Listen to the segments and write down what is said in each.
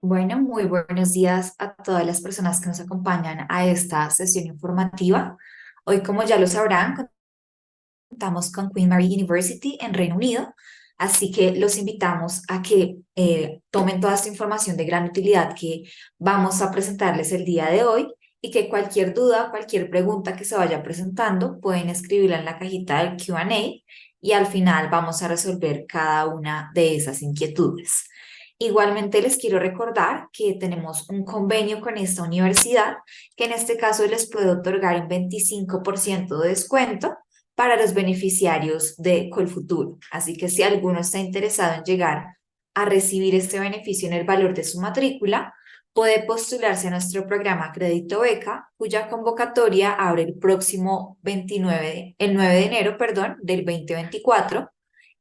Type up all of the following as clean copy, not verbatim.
Bueno, muy buenos días a todas las personas que nos acompañan a esta sesión informativa. Hoy, como ya lo sabrán, contamos con Queen Mary University en Reino Unido, así que los invitamos a que tomen toda esta información de gran utilidad que vamos a presentarles el día de hoy y que cualquier duda, cualquier pregunta que se vaya presentando, pueden escribirla en la cajita del Q&A y al final vamos a resolver cada una de esas inquietudes. Igualmente les quiero recordar que tenemos un convenio con esta universidad que en este caso les puede otorgar un 25% de descuento para los beneficiarios de Colfuturo. Así que si alguno está interesado en llegar a recibir este beneficio en el valor de su matrícula, puede postularse a nuestro programa Crédito Beca, cuya convocatoria abre el próximo 9 de enero, perdón, del 2024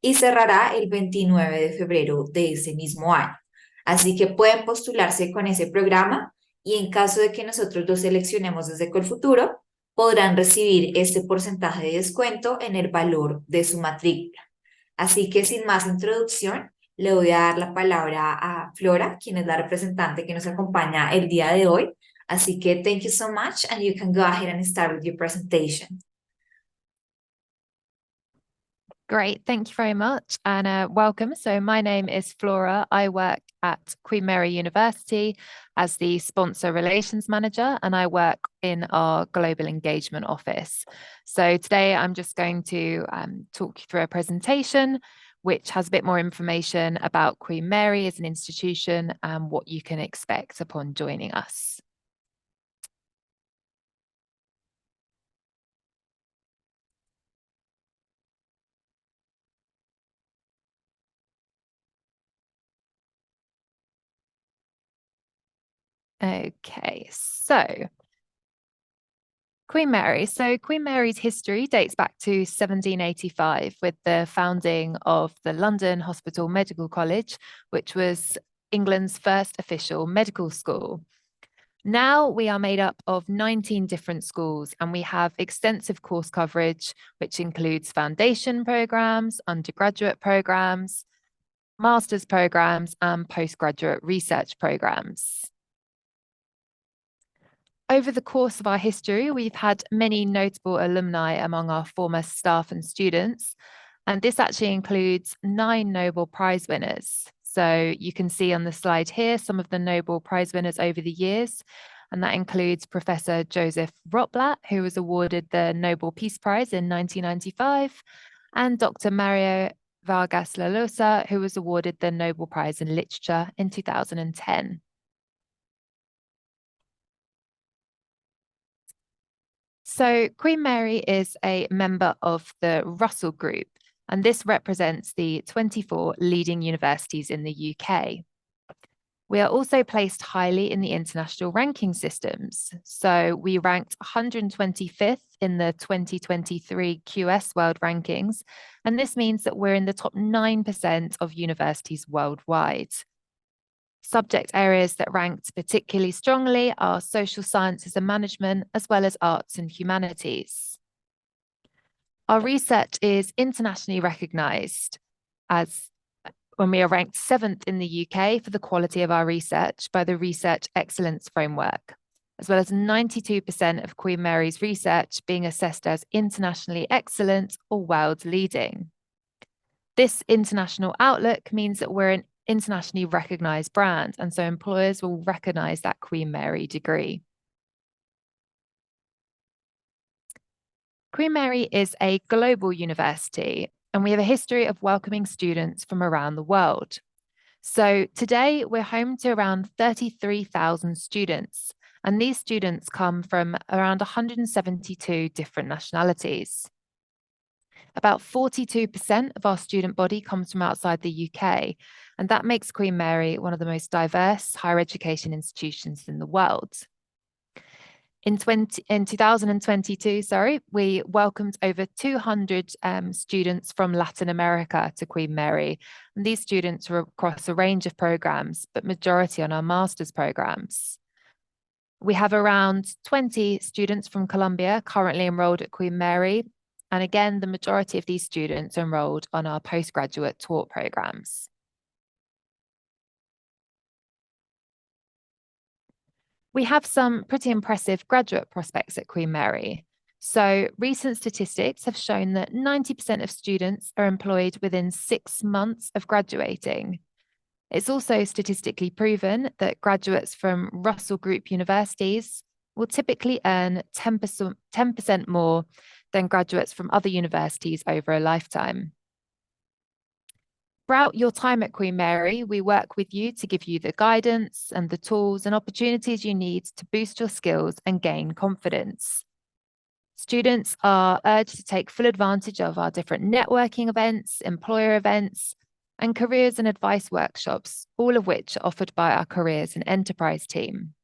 y cerrará el 29 de febrero de ese mismo año. Así que pueden postularse con ese programa y en caso de que nosotros lo seleccionemos desde Colfuturo, podrán recibir este porcentaje de descuento en el valor de su matrícula. Así que sin más introducción, le voy a dar la palabra a Flora, quien es la representante que nos acompaña el día de hoy. Así que thank you so much and you can go ahead and start with your presentation. Great, thank you very much and welcome. So my name is Flora. I work at Queen Mary University as the Sponsor Relations Manager and I work in our Global Engagement Office. So today I'm just going to talk you through a presentation which has a bit more information about Queen Mary as an institution and what you can expect upon joining us. Okay, so Queen Mary. So Queen Mary's history dates back to 1785 with the founding of the London Hospital Medical College, which was England's first official medical school. Now we are made up of 19 different schools and we have extensive course coverage, which includes foundation programs, undergraduate programs, master's programs, and postgraduate research programs. Over the course of our history, we've had many notable alumni among our former staff and students, and this actually includes 9 Nobel Prize winners. So you can see on the slide here some of the Nobel Prize winners over the years, and that includes Professor Joseph Rotblat, who was awarded the Nobel Peace Prize in 1995, and Dr. Mario Vargas Llosa, who was awarded the Nobel Prize in Literature in 2010. So Queen Mary is a member of the Russell Group, and this represents the 24 leading universities in the UK. We are also placed highly in the international ranking systems. So we ranked 125th in the 2023 QS World Rankings, and this means that we're in the top 9% of universities worldwide. Subject areas that ranked particularly strongly are social sciences and management, as well as arts and humanities. Our research is internationally recognised as when we are ranked 7th in the UK for the quality of our research by the Research Excellence Framework, as well as 92% of Queen Mary's research being assessed as internationally excellent or world leading. This international outlook means that we're an internationally recognized brand, and so employers will recognize that Queen Mary degree. Queen Mary is a global university, and we have a history of welcoming students from around the world. So today we're home to around 33,000 students, and these students come from around 172 different nationalities. About 42% of our student body comes from outside the UK, and that makes Queen Mary one of the most diverse higher education institutions in the world. In 2022, we welcomed over 200 students from Latin America to Queen Mary. And these students were across a range of programs, but majority on our master's programs. We have around 20 students from Colombia currently enrolled at Queen Mary. And again, the majority of these students enrolled on our postgraduate taught programs. We have some pretty impressive graduate prospects at Queen Mary. So recent statistics have shown that 90% of students are employed within 6 months of graduating. It's also statistically proven that graduates from Russell Group universities will typically earn 10% more than graduates from other universities over a lifetime. Throughout your time at Queen Mary, we work with you to give you the guidance and the tools and opportunities you need to boost your skills and gain confidence. Students are urged to take full advantage of our different networking events, employer events, and careers and advice workshops, all of which are offered by our careers and enterprise team.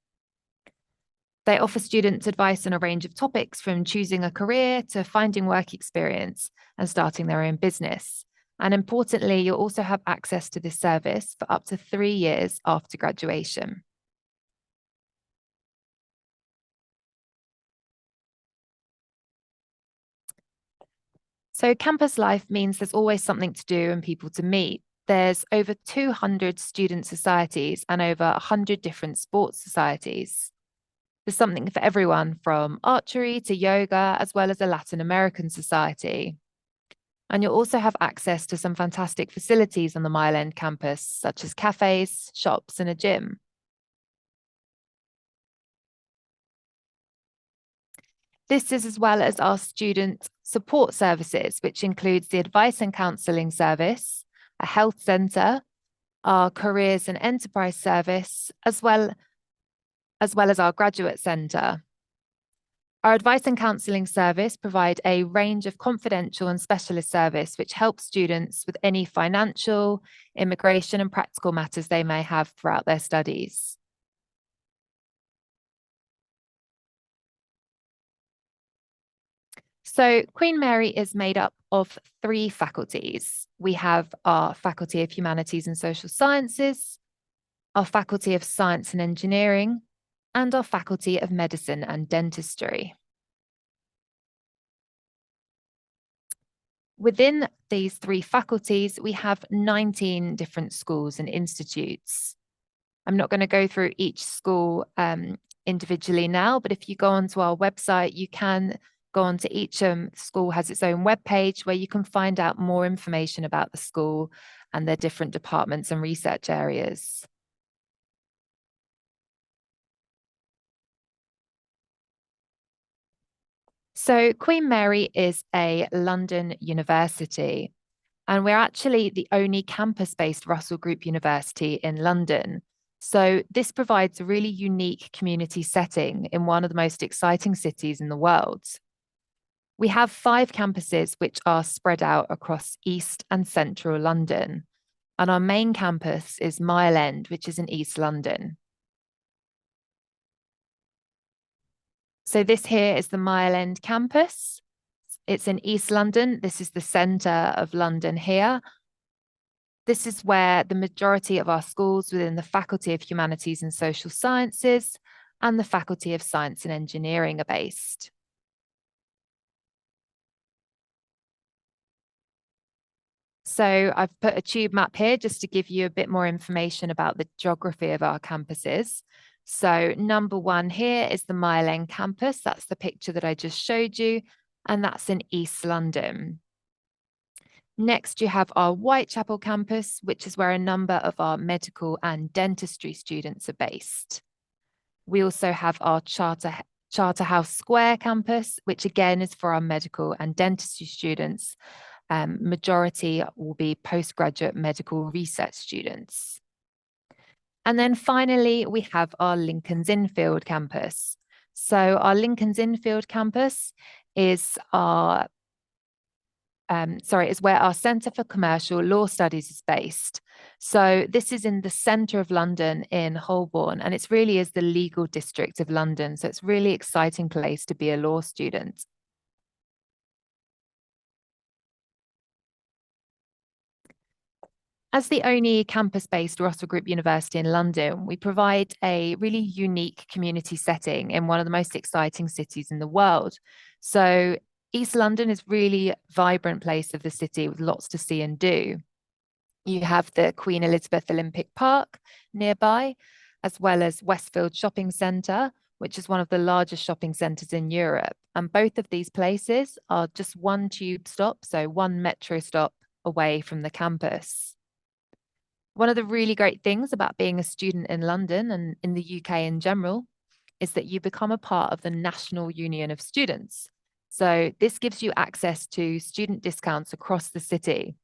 They offer students advice on a range of topics from choosing a career to finding work experience and starting their own business. And importantly, you'll also have access to this service for up to 3 years after graduation. So campus life means there's always something to do and people to meet. There's over 200 student societies and over 100 different sports societies. There's something for everyone from archery to yoga, as well as a Latin American society. And you'll also have access to some fantastic facilities on the Mile End campus, such as cafes, shops, and a gym. This is as well as our student support services, which includes the advice and counselling service, a health centre, our careers and enterprise service, as well as our graduate centre. Our advice and counselling service provide a range of confidential and specialist service which helps students with any financial, immigration and practical matters they may have throughout their studies. So Queen Mary is made up of 3 faculties. We have our Faculty of Humanities and Social Sciences, our Faculty of Science and Engineering, and our Faculty of Medicine and Dentistry. Within these 3 faculties, we have 19 different schools and institutes. I'm not going to go through each school individually now, but if you go onto our website, you can go onto each school has its own webpage where you can find out more information about the school and their different departments and research areas. So Queen Mary is a London university, and we're actually the only campus-based Russell Group university in London. So this provides a really unique community setting in one of the most exciting cities in the world. We have 5 campuses which are spread out across East and Central London. And our main campus is Mile End, which is in East London. So this here is the Mile End campus. It's in East London. This is the centre of London here. This is where the majority of our schools within the Faculty of Humanities and Social Sciences and the Faculty of Science and Engineering are based. So I've put a tube map here just to give you a bit more information about the geography of our campuses. So number 1 here is the Mile End campus. That's the picture that I just showed you, and that's in East London. Next, you have our Whitechapel campus, which is where a number of our medical and dentistry students are based. We also have our Charterhouse Square campus, which again is for our medical and dentistry students. Majority will be postgraduate medical research students. And then finally, we have our Lincoln's Innfield campus. So our Lincoln's Innfield campus is where our Centre for Commercial Law Studies is based. So this is in the centre of London in Holborn, and it really is the legal district of London. So it's a really exciting place to be a law student. As the only campus-based Russell Group University in London, we provide a really unique community setting in one of the most exciting cities in the world. So East London is really a vibrant place of the city with lots to see and do. You have the Queen Elizabeth Olympic Park nearby, as well as Westfield Shopping Centre, which is one of the largest shopping centres in Europe. And both of these places are just one tube stop, so one metro stop away from the campus. One of the really great things about being a student in London and in the UK in general is that you become a part of the National Union of Students. So this gives you access to student discounts across the city.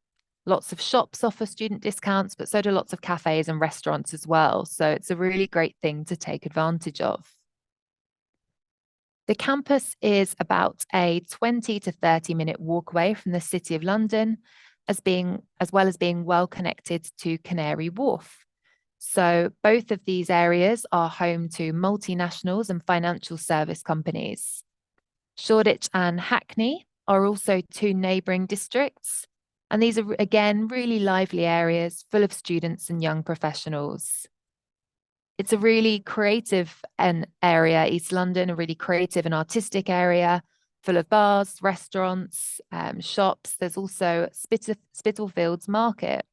Lots of shops offer student discounts, but so do lots of cafes and restaurants as well. So it's a really great thing to take advantage of. The campus is about a 20 to 30-minute walk away from the City of London, as well as being well connected to Canary Wharf. So both of these areas are home to multinationals and financial service companies. Shoreditch and Hackney are also two neighbouring districts, and these are, again, really lively areas full of students and young professionals. It's a really creative area, East London, a really creative and artistic area full of bars, restaurants, shops. There's also Spitalfields Market.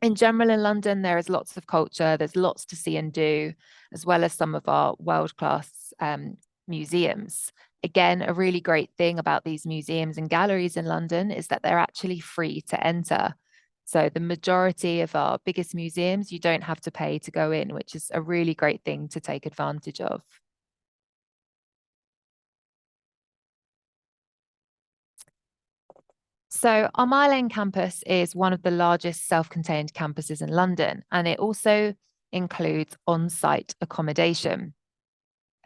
In general, in London, there is lots of culture. There's lots to see and do, as well as some of our world-class museums. Again, a really great thing about these museums and galleries in London is that they're actually free to enter. So the majority of our biggest museums, you don't have to pay to go in, which is a really great thing to take advantage of. So our Mile End campus is one of the largest self-contained campuses in London, and it also includes on-site accommodation.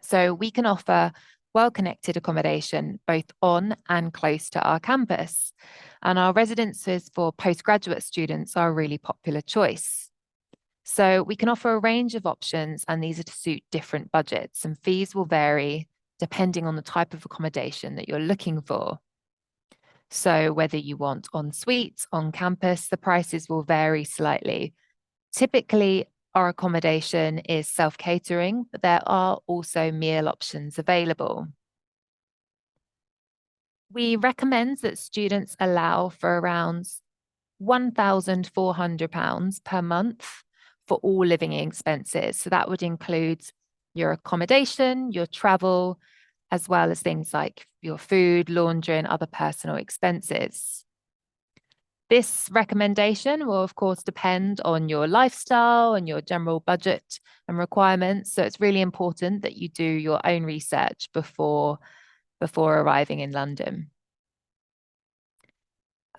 So we can offer well-connected accommodation both on and close to our campus. And our residences for postgraduate students are a really popular choice. So we can offer a range of options, and these are to suit different budgets, and fees will vary depending on the type of accommodation that you're looking for. So whether you want en suite, on campus, the prices will vary slightly. Typically, our accommodation is self-catering, but there are also meal options available. We recommend that students allow for around £1,400 per month for all living expenses. So that would include your accommodation, your travel, as well as things like your food, laundry, and other personal expenses. This recommendation will, of course, depend on your lifestyle and your general budget and requirements. So it's really important that you do your own research before arriving in London.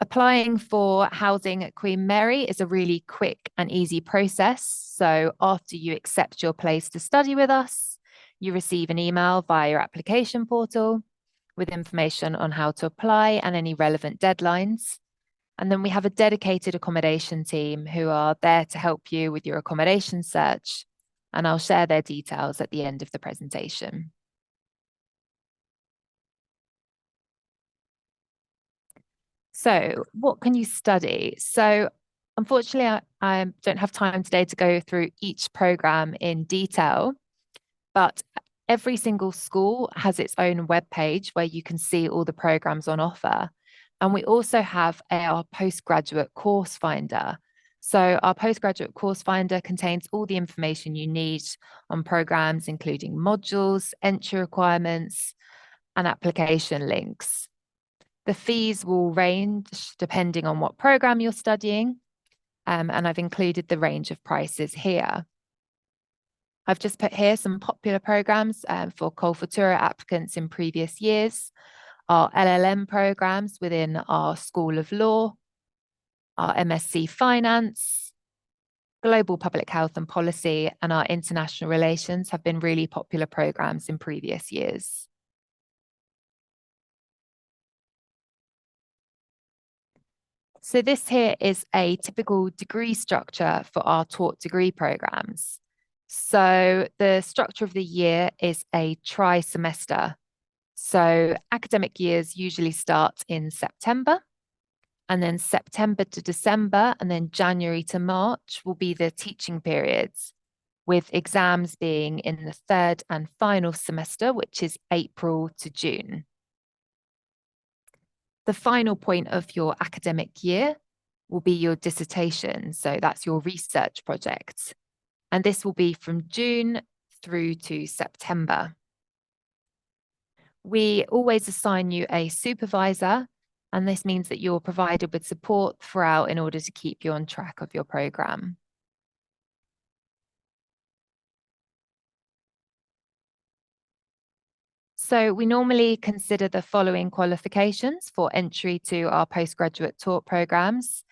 Applying for housing at Queen Mary is a really quick and easy process. So after you accept your place to study with us, you receive an email via your application portal with information on how to apply and any relevant deadlines. And then we have a dedicated accommodation team who are there to help you with your accommodation search. And I'll share their details at the end of the presentation. So what can you study? So unfortunately, I don't have time today to go through each program in detail, but every single school has its own webpage where you can see all the programs on offer. And we also have our postgraduate course finder. So our postgraduate course finder contains all the information you need on programs, including modules, entry requirements, and application links. The fees will range depending on what program you're studying, and I've included the range of prices here. I've just put here some popular programs for Culfutura applicants in previous years, our LLM programs within our School of Law, our MSc Finance, Global Public Health and Policy, and our International Relations have been really popular programs in previous years. So this here is a typical degree structure for our taught degree programs. So the structure of the year is a tri-semester. So academic years usually start in September, and then September to December, and then January to March will be the teaching periods, with exams being in the third and final semester, which is April to June. The final point of your academic year will be your dissertation. So that's your research project. And this will be from June through to September. We always assign you a supervisor, and this means that you're provided with support throughout in order to keep you on track of your program. So we normally consider the following qualifications for entry to our postgraduate taught programs.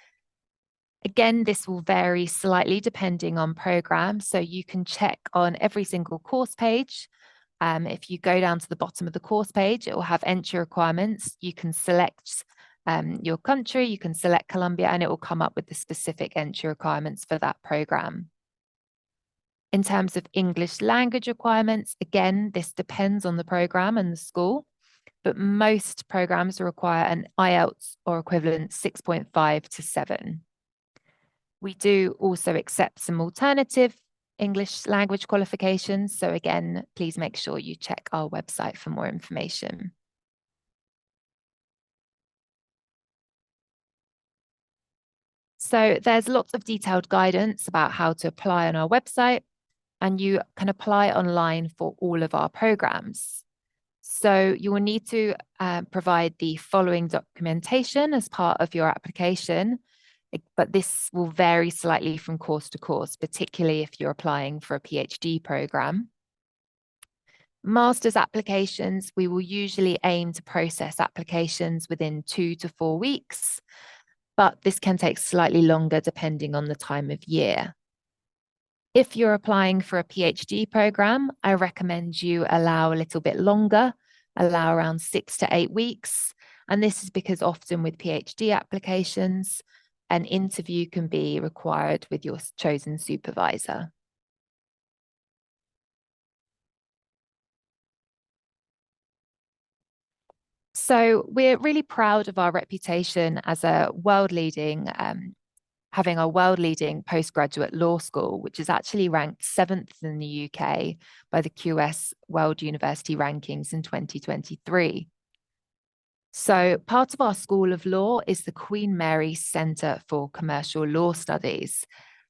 Again, this will vary slightly depending on program. So you can check on every single course page. If you go down to the bottom of the course page, it will have entry requirements. You can select your country, you can select Colombia, and it will come up with the specific entry requirements for that program. In terms of English language requirements, again, this depends on the program and the school, but most programs require an IELTS or equivalent 6.5 to 7. We do also accept some alternative English language qualifications. So again, please make sure you check our website for more information. So there's lots of detailed guidance about how to apply on our website, and you can apply online for all of our programs. So you will need to provide the following documentation as part of your application, but this will vary slightly from course to course, particularly if you're applying for a PhD program. Master's applications, we will usually aim to process applications within 2 to 4 weeks, but this can take slightly longer depending on the time of year. If you're applying for a PhD program, I recommend you allow a little bit longer, allow around 6 to 8 weeks. And this is because often with PhD applications, an interview can be required with your chosen supervisor. So we're really proud of our reputation as a world-leading having a world-leading postgraduate law school, which is actually ranked 7th in the UK by the QS World University Rankings in 2023. So part of our School of Law is the Queen Mary Centre for Commercial Law Studies.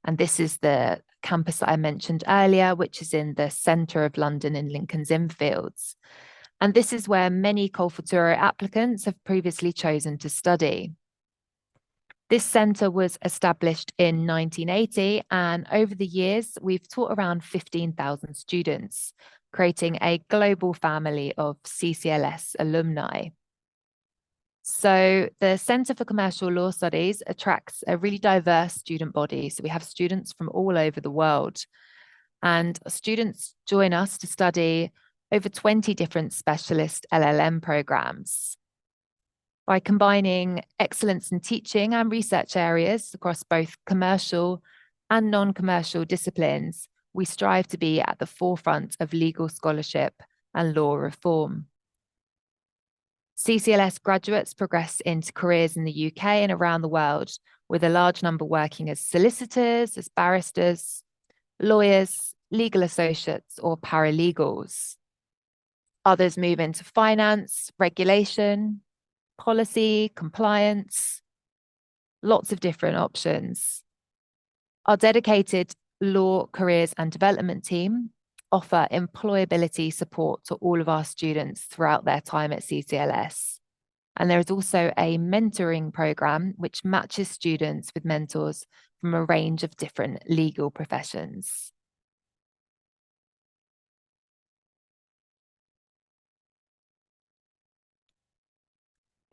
And this is the campus that I mentioned earlier, which is in the centre of London in Lincoln's Inn Fields. And this is where many Colfaturo applicants have previously chosen to study. This centre was established in 1980, and over the years, we've taught around 15,000 students, creating a global family of CCLS alumni. So the Centre for Commercial Law Studies attracts a really diverse student body. So we have students from all over the world, and students join us to study over 20 different specialist LLM programs. By combining excellence in teaching and research areas across both commercial and non-commercial disciplines, we strive to be at the forefront of legal scholarship and law reform. CCLS graduates progress into careers in the UK and around the world, with a large number working as solicitors, as barristers, lawyers, legal associates, or paralegals. Others move into finance, regulation, policy, compliance, lots of different options. Our dedicated law, careers and development team offer employability support to all of our students throughout their time at CCLS. And there is also a mentoring program which matches students with mentors from a range of different legal professions.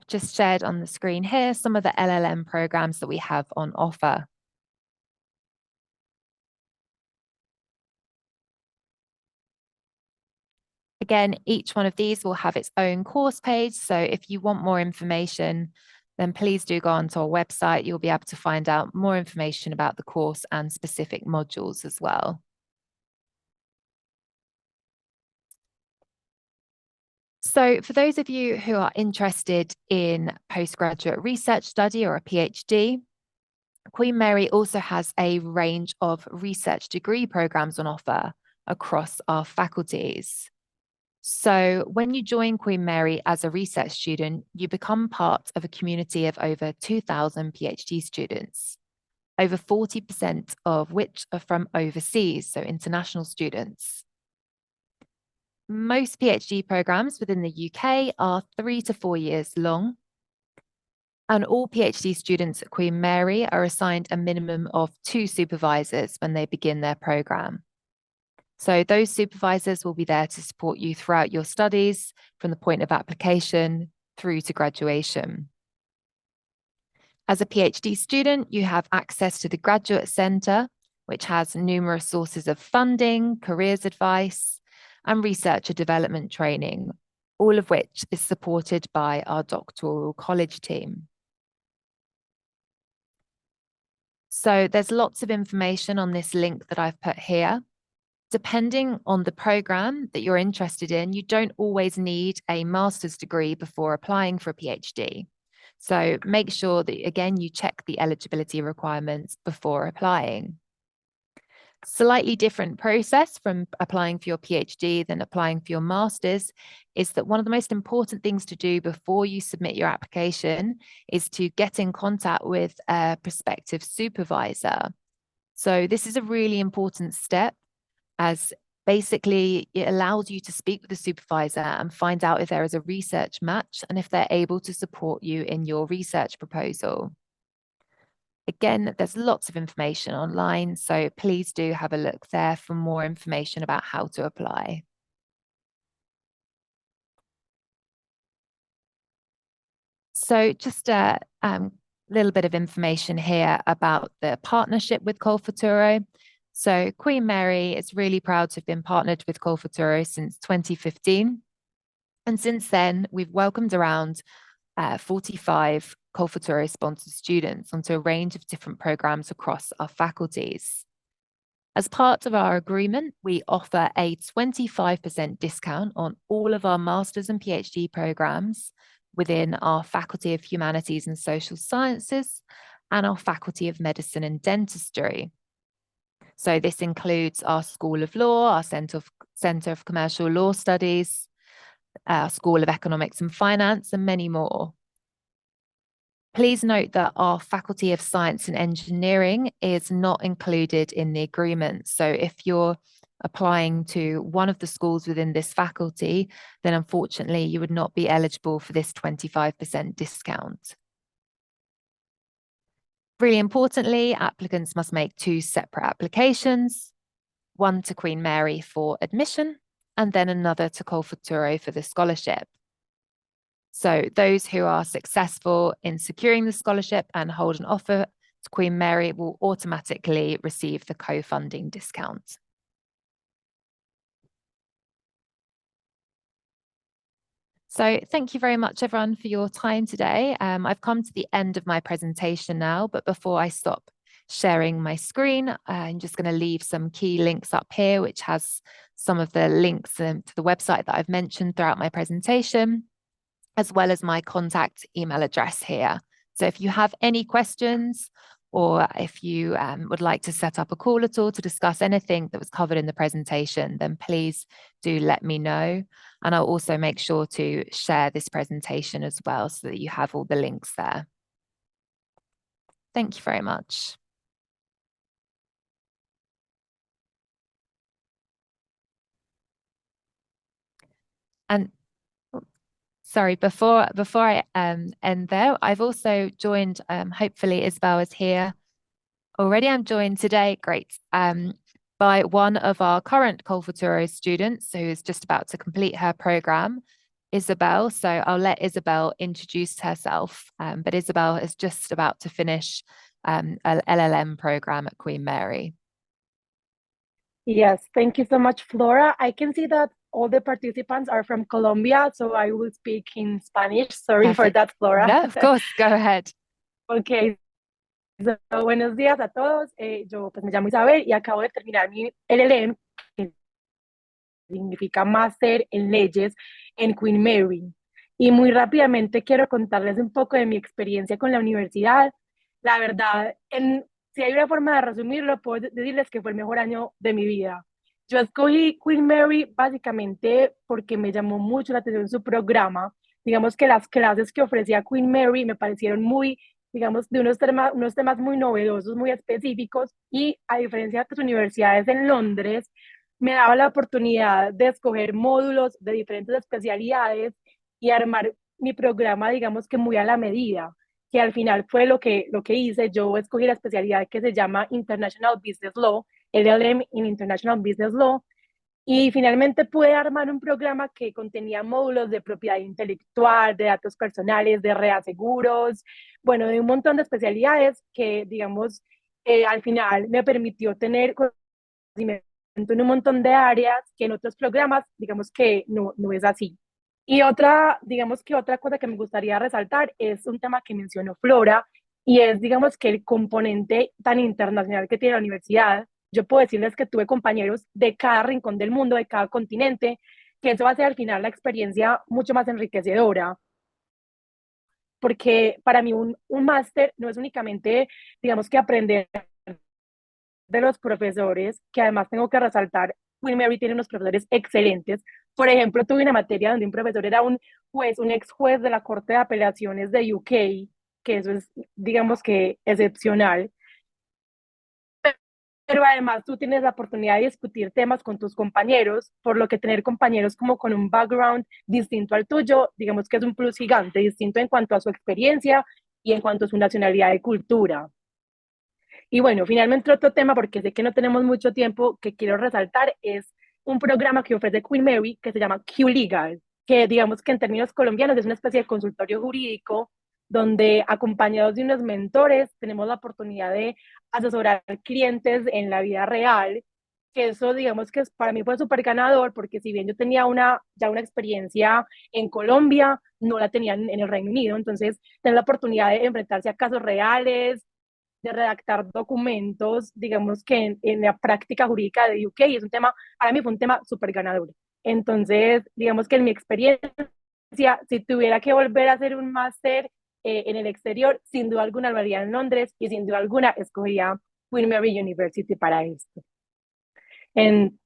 Just shared on the screen here some of the LLM programs that we have on offer. Again, each one of these will have its own course page. So if you want more information, then please do go onto our website. You'll be able to find out more information about the course and specific modules as well. So for those of you who are interested in postgraduate research study or a PhD, Queen Mary also has a range of research degree programs on offer across our faculties. So when you join Queen Mary as a research student, you become part of a community of over 2,000 PhD students, over 40% of which are from overseas, so international students. Most PhD programs within the UK are 3 to 4 years long, and all PhD students at Queen Mary are assigned a minimum of 2 supervisors when they begin their program. So those supervisors will be there to support you throughout your studies from the point of application through to graduation. As a PhD student, you have access to the Graduate Centre, which has numerous sources of funding, careers advice, and researcher development training, all of which is supported by our doctoral college team. So there's lots of information on this link that I've put here. Depending on the program that you're interested in, you don't always need a master's degree before applying for a PhD. So make sure that, again, you check the eligibility requirements before applying. Slightly different process from applying for your PhD than applying for your master's is that one of the most important things to do before you submit your application is to get in contact with a prospective supervisor. So this is a really important step, as basically it allows you to speak with the supervisor and find out if there is a research match and if they're able to support you in your research proposal. Again, there's lots of information online, so please do have a look there for more information about how to apply. So just a little bit of information here about the partnership with Col Futuro. So Queen Mary is really proud to have been partnered with Col Futuro since 2015. And since then, we've welcomed around 45 Col Futuro sponsored students onto a range of different programs across our faculties. As part of our agreement, we offer a 25% discount on all of our master's and PhD programs within our Faculty of Humanities and Social Sciences and our Faculty of Medicine and Dentistry. So this includes our School of Law, our Centre of Commercial Law Studies, our School of Economics and Finance, and many more. Please note that our Faculty of Science and Engineering is not included in the agreement. So if you're applying to one of the schools within this faculty, then unfortunately you would not be eligible for this 25% discount. Really importantly, applicants must make 2 separate applications, one to Queen Mary for admission and then another to Col Futuro for the scholarship. So those who are successful in securing the scholarship and hold an offer to Queen Mary will automatically receive the co-funding discount. So thank you very much, everyone, for your time today. I've come to the end of my presentation now, but before I stop sharing my screen, I'm just going to leave some key links up here, which has some of the links to the website that I've mentioned throughout my presentation, as well as my contact email address here. So if you have any questions, or if you would like to set up a call at all to discuss anything that was covered in the presentation, then please do let me know. And I'll also make sure to share this presentation as well so that you have all the links there. Thank you very much. And sorry, before I end there, I've also joined, hopefully Isabel is here already. I'm joined today, great, by one of our current Col Futuro students who is just about to complete her program, Isabel. So I'll let Isabel introduce herself, but Isabel is just about to finish an LLM program at Queen Mary. Yes, thank you so much, Flora. I can see that all the participants are from Colombia, so I will speak in Spanish. Sorry for Perfect. that, Flora. No, of course, go ahead. Okay, so, buenos días a todos. Yo pues me llamo Isabel y acabo de terminar mi LLM, que significa Máster en Leyes en Queen Mary. Y muy rápidamente quiero contarles un poco de mi experiencia con la universidad. La verdad, si hay una forma de resumirlo, puedo decirles que fue el mejor año de mi vida. Yo escogí Queen Mary básicamente porque me llamó mucho la atención su programa. Digamos que las clases que ofrecía Queen Mary me parecieron muy, digamos, de unos temas muy novedosos, muy específicos, y a diferencia de otras universidades en Londres, me daba la oportunidad de escoger módulos de diferentes especialidades y armar mi programa, digamos que muy a la medida, que al final fue lo que hice. Yo escogí la especialidad que se llama International Business Law, LLM in International Business Law, y finalmente pude armar un programa que contenía módulos de propiedad intelectual, de datos personales, de reaseguros, bueno, de un montón de especialidades que, digamos, al final me permitió tener conocimiento en un montón de áreas que en otros programas, digamos que no es así. Y otra, digamos que otra cosa que me gustaría resaltar es un tema que mencionó Flora, y es, digamos, que el componente tan internacional que tiene la universidad. Yo puedo decirles que tuve compañeros de cada rincón del mundo, de cada continente, que eso hace al final la experiencia mucho más enriquecedora, porque para mí un máster no es únicamente, digamos, que aprender de los profesores, que además tengo que resaltar, Queen Mary tiene unos profesores excelentes. Por ejemplo, tuve una materia donde un profesor era un juez, un ex juez de la Corte de Apelaciones de UK, que eso es, digamos que, excepcional. Pero además tú tienes la oportunidad de discutir temas con tus compañeros, por lo que tener compañeros como con un background distinto al tuyo, digamos que es un plus gigante, distinto en cuanto a su experiencia y en cuanto a su nacionalidad y cultura. Y bueno, finalmente otro tema, porque sé que no tenemos mucho tiempo, que quiero resaltar es un programa que ofrece Queen Mary que se llama Q Legal, que digamos que en términos colombianos es una especie de consultorio jurídico donde acompañados de unos mentores tenemos la oportunidad de asesorar clientes en la vida real, que eso digamos que para mí fue súper ganador, porque si bien yo tenía ya una experiencia en Colombia, no la tenía en el Reino Unido. Entonces tener la oportunidad de enfrentarse a casos reales, de redactar documentos, digamos que en la práctica jurídica de UK, es un tema, para mí fue un tema súper ganador. Entonces, digamos que en mi experiencia, si tuviera que volver a hacer un máster en el exterior, sin duda alguna lo haría en Londres, y sin duda alguna escogería Queen Mary University para esto. And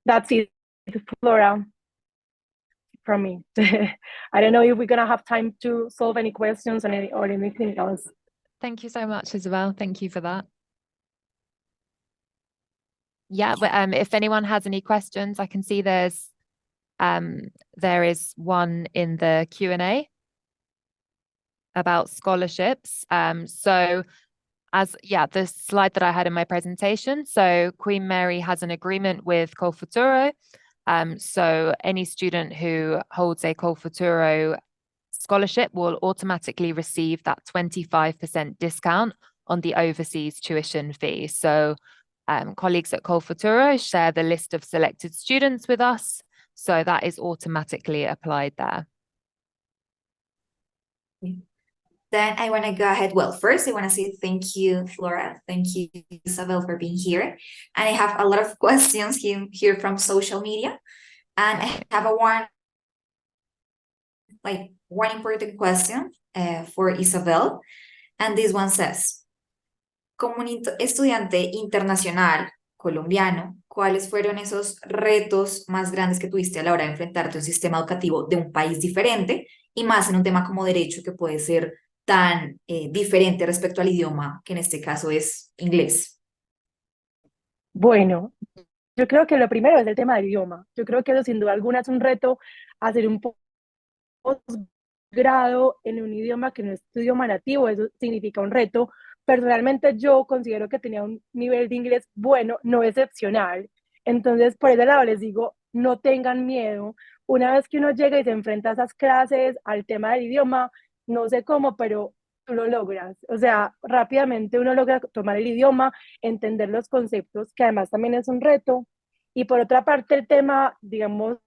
that's it, Flora, from me. I don't know if we're going to have time to solve any questions or anything else. Thank you so much, Isabel. Thank you for that. Yeah, but if anyone has any questions, I can see there is one in the Q&A about scholarships. So the slide that I had in my presentation. So Queen Mary has an agreement with Colfuturo. So any student who holds a Colfuturo scholarship will automatically receive that 25% discount on the overseas tuition fee. So colleagues at Colfuturo share the list of selected students with us, so that is automatically applied there. Then I want to go ahead. Well, first, I want to say thank you, Flora. Thank you, Isabel, for being here. And I have a lot of questions here from social media. And I have one important question for Isabel. And this one says, como un estudiante internacional colombiano, ¿cuáles fueron esos retos más grandes que tuviste a la hora de enfrentarte a un sistema educativo de un país diferente, y más en un tema como derecho, que puede ser tan diferente respecto al idioma, que en este caso es inglés? Bueno, yo creo que lo primero es el tema del idioma. Yo creo que eso sin duda alguna es un reto, hacer un posgrado en un idioma que no es tu idioma nativo. Eso significa un reto. Personalmente yo considero que tenía un nivel de inglés bueno, no excepcional. Entonces, por ese lado les digo, no tengan miedo. Una vez que uno llega y se enfrenta a esas clases, al tema del idioma, no sé cómo, pero tú lo logras. O sea, rápidamente uno logra tomar el idioma, entender los conceptos, que además también es un reto. Y por otra parte, el tema, digamos,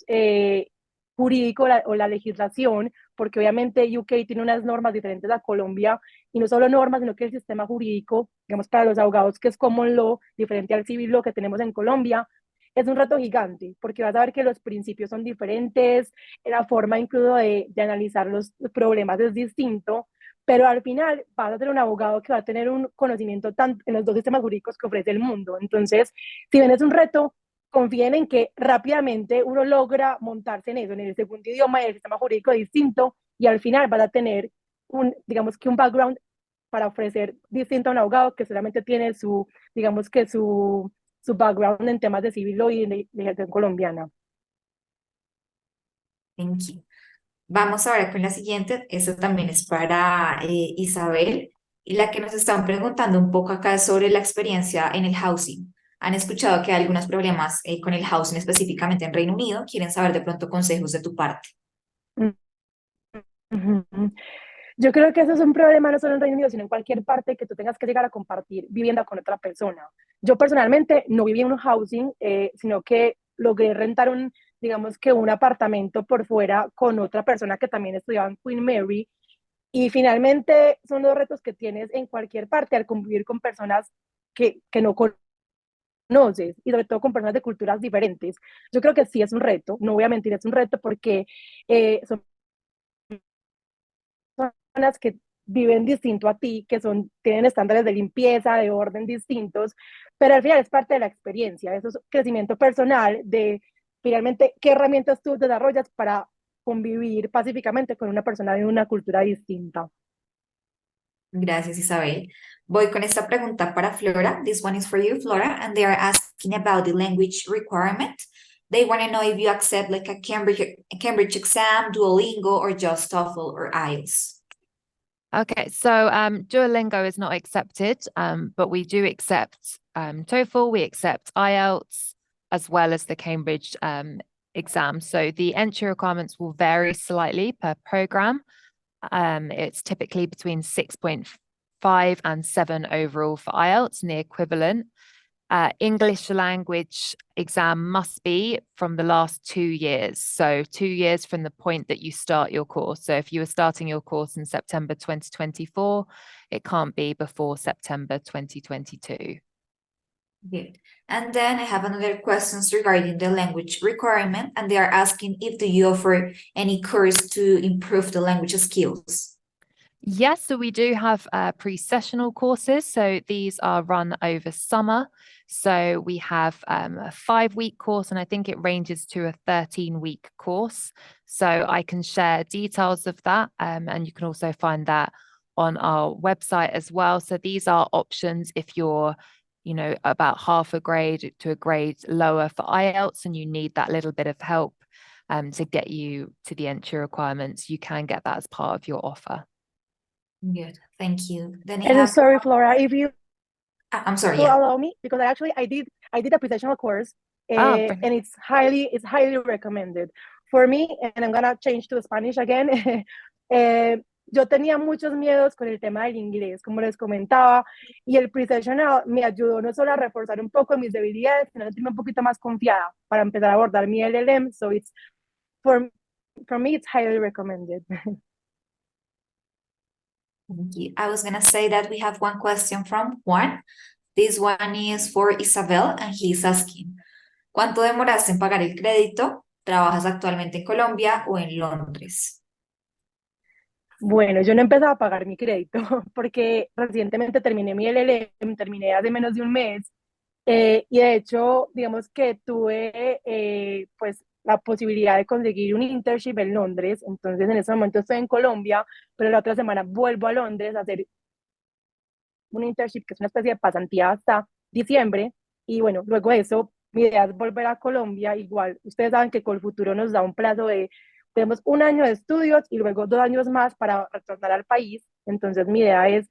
eh, jurídico o la legislación, porque obviamente UK tiene unas normas diferentes a Colombia, y no solo normas, sino que el sistema jurídico, digamos, para los abogados, que es common law, diferente al civil law que tenemos en Colombia, es un reto gigante, porque vas a ver que los principios son diferentes, la forma incluso de analizar los problemas es distinto, pero al final vas a ser un abogado que va a tener un conocimiento tanto en los dos sistemas jurídicos que ofrece el mundo. Entonces, si bien es un reto, confíen en que rápidamente uno logra montarse en eso, en el segundo idioma y el sistema jurídico distinto, y al final vas a tener digamos que un background para ofrecer distinto a un abogado que solamente tiene digamos que su background en temas de civil y de legislación colombiana. Thank you. Vamos ahora con la siguiente. Esta también es para Isabel. Y la que nos están preguntando un poco acá es sobre la experiencia en el housing. Han escuchado que hay algunos problemas con el housing específicamente en Reino Unido. Quieren saber de pronto consejos de tu parte. Yo creo que eso es un problema no solo en Reino Unido, sino en cualquier parte que tú tengas que llegar a compartir vivienda con otra persona. Yo personalmente no viví en un housing, sino que logré rentar digamos que un apartamento por fuera con otra persona que también estudiaba en Queen Mary. Y finalmente son los retos que tienes en cualquier parte al convivir con personas que no conoces y sobre todo con personas de culturas diferentes. Yo creo que sí es un reto, no voy a mentir, es un reto porque son personas que viven distinto a ti, que tienen estándares de limpieza, de orden distintos, pero al final es parte de la experiencia, eso es crecimiento personal de finalmente qué herramientas tú desarrollas para convivir pacíficamente con una persona de una cultura distinta. Gracias, Isabel. Voy con esta pregunta para Flora. This one is for you, Flora, and they are asking about the language requirement. They want to know if you accept like a Cambridge exam, Duolingo, or just TOEFL or IELTS. Okay, so Duolingo is not accepted, but we do accept TOEFL, we accept IELTS, as well as the Cambridge exam. So the entry requirements will vary slightly per program. It's typically between 6.5 and 7 overall for IELTS, and the equivalent. English language exam must be from the last 2 years. So 2 years from the point that you start your course. So if you were starting your course in September 2024, it can't be before September 2022. Good. And then I have another questions regarding the language requirement, and they are asking if do you offer any course to improve the language skills? Yes, so we do have pre-sessional courses. So these are run over summer. So we have a 5-week course, and I think it ranges to a 13-week course. So I can share details of that, and you can also find that on our website as well. So these are options if you're, about half a grade to a grade lower for IELTS, and you need that little bit of help to get you to the entry requirements. You can get that as part of your offer. Good, thank you. Then I And have. sorry, Flora, if you I'm sorry. Yeah. allow me, because I did a professional course, Brilliant. and it's highly recommended for me. And I'm gonna change to Spanish again. Yo tenía muchos miedos con el tema del inglés, como les comentaba, y el pre-sessional me ayudó no solo a reforzar un poco mis debilidades, sino a sentirme un poquito más confiada para empezar a abordar mi LLM. So it's for me, it's highly recommended. Thank you. I was gonna say that we have one question from Juan. This one is for Isabel, and he's asking, ¿cuánto demoraste en pagar el crédito? ¿Trabajas actualmente en Colombia o en Londres? Bueno, yo no he empezado a pagar mi crédito porque recientemente terminé mi LLM, terminé hace menos de un mes, y de hecho, digamos que tuve pues la posibilidad de conseguir un internship en Londres. Entonces en este momento estoy en Colombia, pero la otra semana vuelvo a Londres a hacer un internship que es una especie de pasantía hasta diciembre. Y bueno, luego de eso mi idea es volver a Colombia. Igual ustedes saben que con el futuro nos da un plazo de, tenemos 1 año de estudios y luego 2 años más para retornar al país. Entonces mi idea es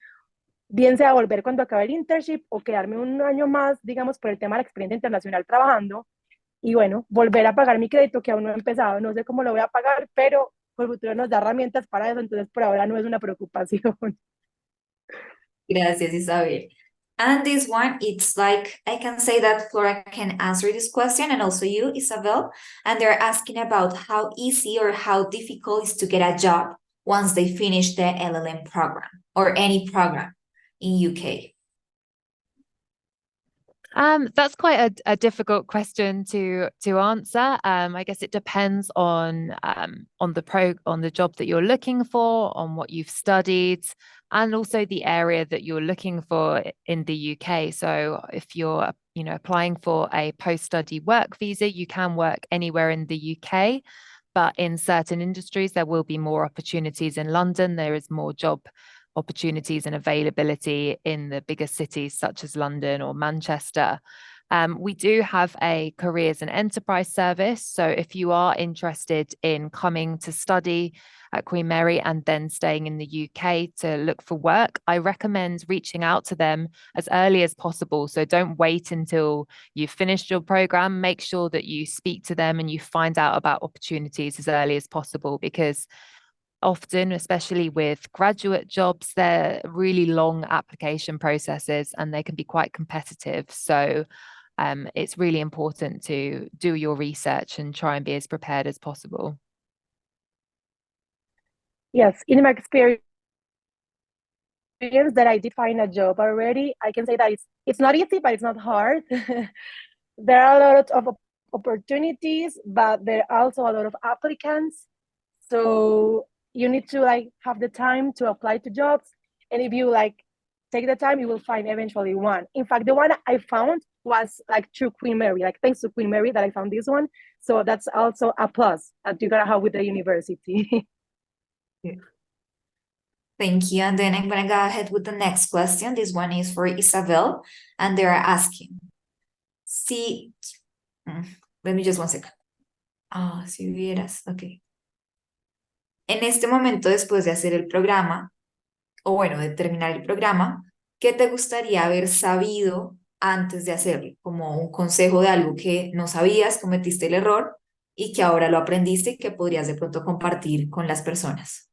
bien sea volver cuando acabe el internship o quedarme 1 año más, digamos, por el tema de la experiencia internacional trabajando. Y bueno, volver a pagar mi crédito que aún no he empezado. No sé cómo lo voy a pagar, pero el futuro nos da herramientas para eso. Entonces por ahora no es una preocupación. Gracias, Isabel. And this one, it's like, I can say that Flora can answer this question, and also you, Isabel. And they're asking about how easy or how difficult it is to get a job once they finish the LLM program or any program in UK. That's quite a difficult question to answer. I guess it depends on the job that you're looking for, on what you've studied, and also the area that you're looking for in the UK. So if you're, applying for a post-study work visa, you can work anywhere in the UK. But in certain industries, there will be more opportunities in London. There is more job opportunities and availability in the bigger cities such as London or Manchester. We do have a careers and enterprise service. So if you are interested in coming to study at Queen Mary and then staying in the UK to look for work, I recommend reaching out to them as early as possible. So don't wait until you've finished your program. Make sure that you speak to them and you find out about opportunities as early as possible, because often, especially with graduate jobs, they're really long application processes and they can be quite competitive. So it's really important to do your research and try and be as prepared as possible. Yes, in my experience that I did find a job already, I can say that it's not easy, but it's not hard. There are a lot of opportunities, but there are also a lot of applicants. So you need to have the time to apply to jobs. And if you take the time, you will find eventually one. In fact, the one I found was through Queen Mary, thanks to Queen Mary that I found this one. So that's also a plus that you're gonna have with the university. Yeah. Thank you. And then I'm going to go ahead with the next question. This one is for Isabel, and they're asking, si, let me just one second. Si hubieras, ok. En este momento, después de hacer el programa, o bueno, de terminar el programa, ¿qué te gustaría haber sabido antes de hacerlo? Como un consejo de algo que no sabías, cometiste el error y que ahora lo aprendiste y que podrías de pronto compartir con las personas.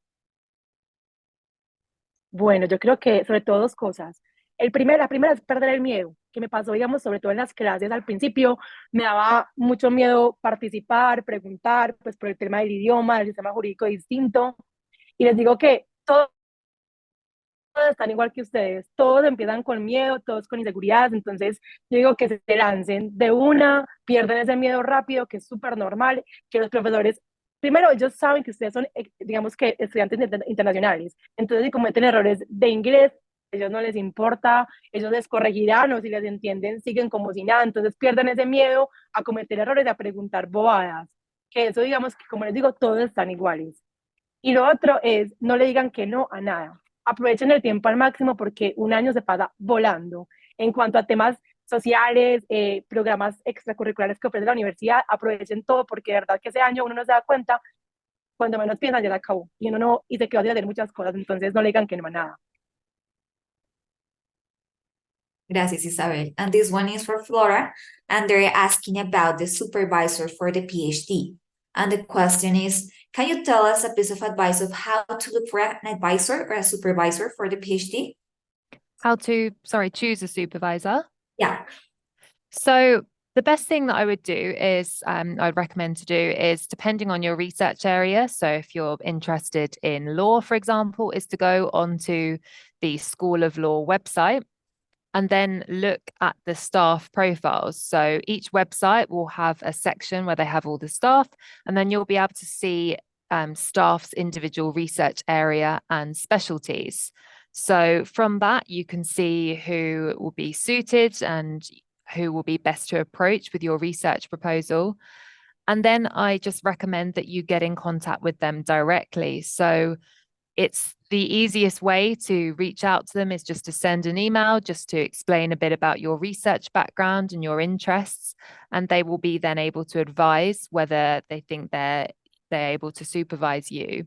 Bueno, yo creo que sobre todo dos cosas. La primera es perder el miedo, que me pasó, digamos, sobre todo en las clases al principio, me daba mucho miedo participar, preguntar, pues por el tema del idioma, del sistema jurídico distinto. Y les digo que todos están igual que ustedes, todos empiezan con miedo, todos con inseguridad, entonces yo digo que se lancen de una, pierden ese miedo rápido, que es súper normal, que los profesores, primero ellos saben que ustedes son, digamos que estudiantes internacionales, entonces si cometen errores de inglés, a ellos no les importa, ellos les corregirán o si les entienden, siguen como si nada, entonces pierden ese miedo a cometer errores, a preguntar bobadas, que eso digamos que como les digo, todos están iguales. Y lo otro es, no le digan que no a nada. Aprovechen el tiempo al máximo porque un año se pasa volando. En cuanto a temas sociales, programas extracurriculares que ofrece la universidad, aprovechen todo porque de verdad que ese año uno no se da cuenta, cuando menos piensan ya se acabó y uno no, y se quedó de hacer muchas cosas, entonces no le digan que no a nada. Gracias, Isabel. And this one is for Flora, and they're asking about the supervisor for the PhD. And the question is, can you tell us a piece of advice of how to look for an advisor or a supervisor for the PhD? How to, choose a supervisor? Yeah. So the best thing that I would do is, I'd recommend to do is, depending on your research area. So if you're interested in law, for example, is to go onto the School of Law website and then look at the staff profiles. So each website will have a section where they have all the staff, and then you'll be able to see staff's individual research area and specialties. So from that, you can see who will be suited and who will be best to approach with your research proposal. And then I just recommend that you get in contact with them directly. So it's the easiest way to reach out to them is just to send an email, just to explain a bit about your research background and your interests. And they will be then able to advise whether they think they're able to supervise you.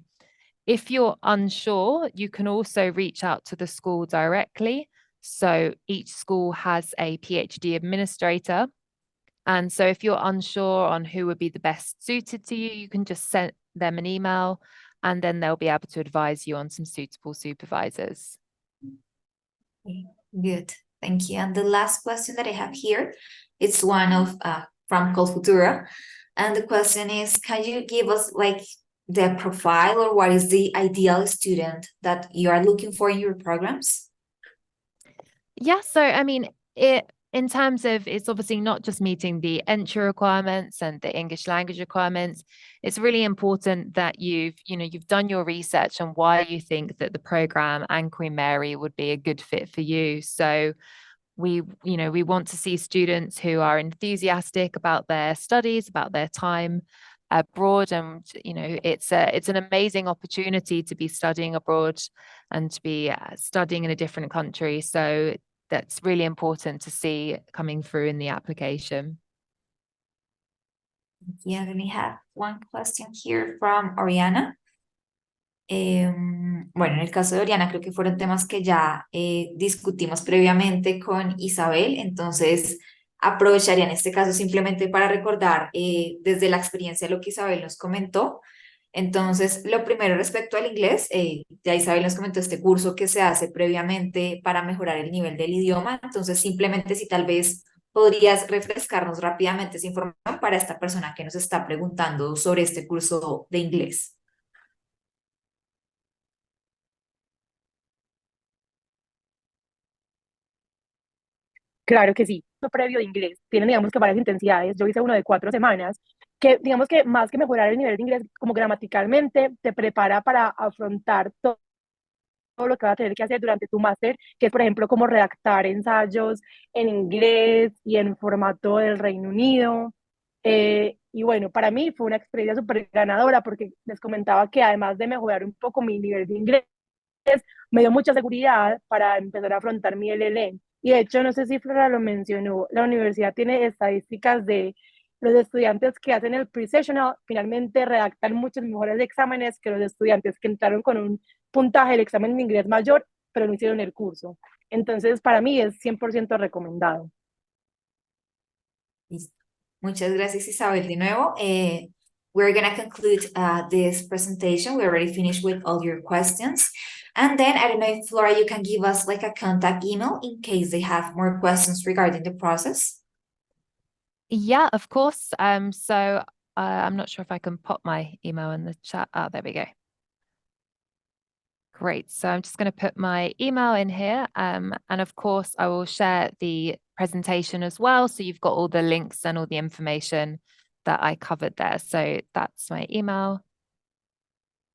If you're unsure, you can also reach out to the school directly. So each school has a PhD administrator. And so if you're unsure on who would be the best suited to you, you can just send them an email and then they'll be able to advise you on some suitable supervisors. Good, thank you. And the last question that I have here, it's one of from Colfutura. And the question is, can you give us the profile or what is the ideal student that you are looking for in your programs? Yeah, so I mean, in terms of, it's obviously not just meeting the entry requirements and the English language requirements. It's really important that you've done your research on why you think that the program and Queen Mary would be a good fit for you. So we want to see students who are enthusiastic about their studies, about their time abroad, and it's an amazing opportunity to be studying abroad and to be studying in a different country. So that's really important to see coming through in the application. Yeah, then we have one question here from Oriana. Bueno, en el caso de Oriana, creo que fueron temas que ya discutimos previamente con Isabel, entonces aprovecharía en este caso simplemente para recordar desde la experiencia lo que Isabel nos comentó. Entonces, lo primero respecto al inglés, ya Isabel nos comentó este curso que se hace previamente para mejorar el nivel del idioma, entonces simplemente si tal vez podrías refrescarnos rápidamente esa información para esta persona que nos está preguntando sobre este curso de inglés. Claro que sí, previo de inglés. Tienen, digamos que varias intensidades. Yo hice uno de 4 semanas, que digamos que más que mejorar el nivel de inglés, como gramaticalmente, te prepara para afrontar todo lo que vas a tener que hacer durante tu máster, que es, por ejemplo, como redactar ensayos en inglés y en formato del Reino Unido. Y bueno, para mí fue una experiencia súper ganadora porque les comentaba que además de mejorar un poco mi nivel de inglés, me dio mucha seguridad para empezar a afrontar mi LLM. Y de hecho, no sé si Flora lo mencionó, la universidad tiene estadísticas de los estudiantes que hacen el pre-sessional, finalmente redactan muchos mejores exámenes que los estudiantes que entraron con un puntaje del examen de inglés mayor, pero no hicieron el curso. Entonces, para mí es 100% recomendado. Listo. Muchas gracias, Isabel, de nuevo. We're going to conclude this presentation. We already finished with all your questions. And then, I don't know if, Flora, you can give us like a contact email in case they have more questions regarding the process. Yeah, of course. So I'm not sure if I can pop my email in the chat. Oh, there we go. Great. So I'm just going to put my email in here. And of course, I will share the presentation as well. So you've got all the links and all the information that I covered there. So that's my email.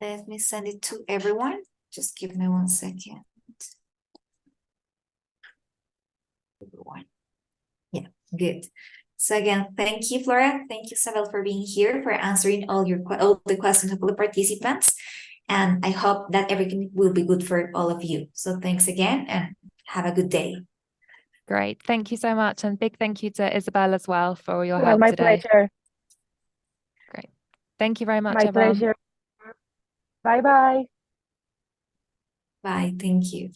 Let me send it to everyone. Just give me 1 second. Everyone. Yeah, good. So again, thank you, Flora. Thank you, Isabel, for being here, for answering all the questions of all the participants. And I hope that everything will be good for all of you. So thanks again and have a good day. Great. Thank you so much. And big thank you to Isabel as well for all your Well, help my today. pleasure. Great. Thank you very much, My everyone. pleasure. Bye-bye. Bye. Thank you.